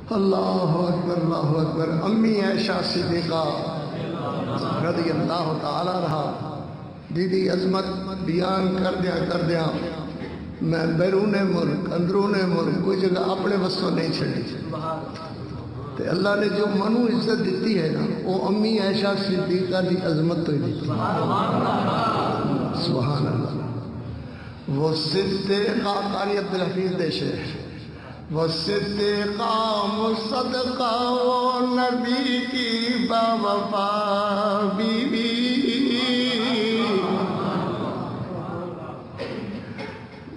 اللہ اکبر امی عائشہ صدیقہ رضی اللہ تعالی عنہا دیدی عظمت بیان کردیا میں بیرون ملک اندرون ملک کوئی جگہ اپنے وسوں نہیں چھڑی تے اللہ نے جو منو عزت دیتی ہے نا وہ امی عائشہ صدیقہ دی عظمت تو ہی دیتی سبحان اللہ وہ صدیقہ قاری عبدالحفیظ دے شیخ وہ صدیقہ مصدقہ وہ نبی کی باوفا بیوی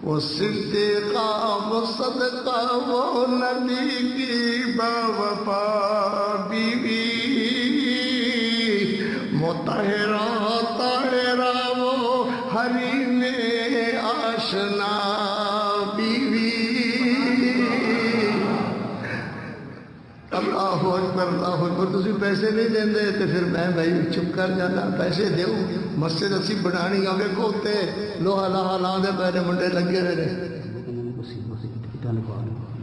وہ صدیقہ مصدقہ وہ نبی کی باوفا بیوی مطہرہ طاہرہ وہ حریم آشنا بیوی اللہ اکبر تسی پیسے نہیں دیں دے تو پھر میں بھائی چپ کر جانا پیسے دیو مسجد اسی بنانی آگے کوتے لوہا لاہا لا دے پہلے منڈے لگے رہے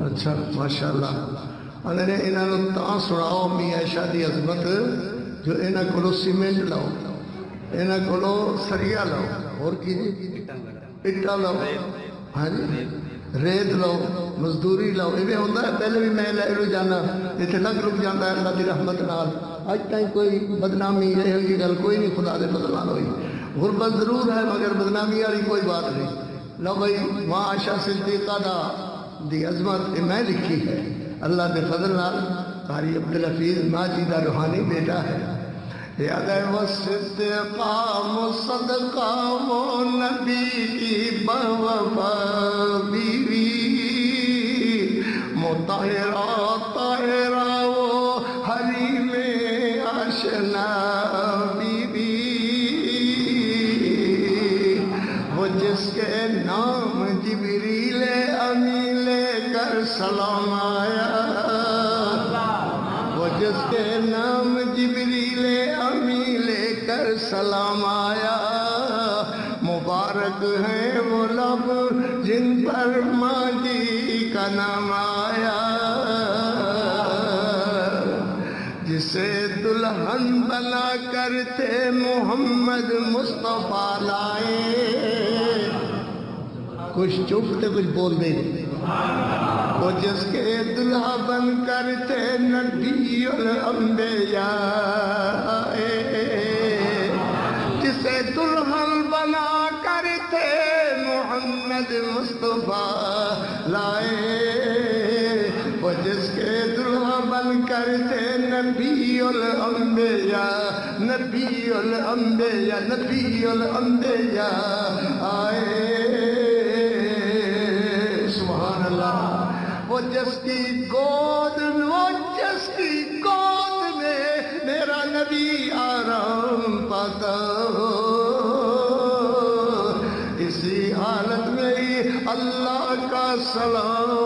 اچھا ماشاءاللہ انہیں انہوں نے تاں سناؤ امی عائشہ دی عظمت جو انہوں کولو سیمنٹ لاؤ انہوں کولو سریا لاؤ اور کی اٹا لاؤ ہاں جی ریت لو مزدوری لو یہ ہوتا ہے پہلے بھی میں لے جانا اتنے لگ رک جاتا ہے اللہ کی رحمت نال اج تک کوئی بدنامی یہ ہوئی گل کوئی نہیں خدا دے فضل نال ہوئی غربت ضرور ہے مگر بدنامی والی کوئی بات نہیں لو بھائی ماں عائشہ صدیقہ دا دی عظمت میں لکھی ہے اللہ دے فضل نال قاری عبدالحفیظ ماجی دا روحانی بیٹا ہے یاد ہے وہ صدیقہ مصدقہ وہ نبی کی باوفا بیوی مطہرہ طاہرہ وہ حریم آشنا بیوی وہ جس کے نام جبریل امی لے کر سلام آیا وہ جس کے نام جبریل امی لے کر سلام آیا مبارک ہے وہ لب جن پر ماجی کا نام آیا جسے دلہن بنا کرتے محمد مصطفیٰ لائے کچھ چپ تے کچھ بول دے وہ جس کے دلہا بن کرتے نبی الانبیاء جسے دلہن بنا کرتے محمد مصطفیٰ لائے وہ جس کے دلہا بن کرتے نبی الانبیاء نبی الانبیاء نبی الانبیاء آئے سبحان اللہ وہ جس کی گود میں میرا نبی آرام پاتا ہو اسی حالت میں ہی اللہ کا سلام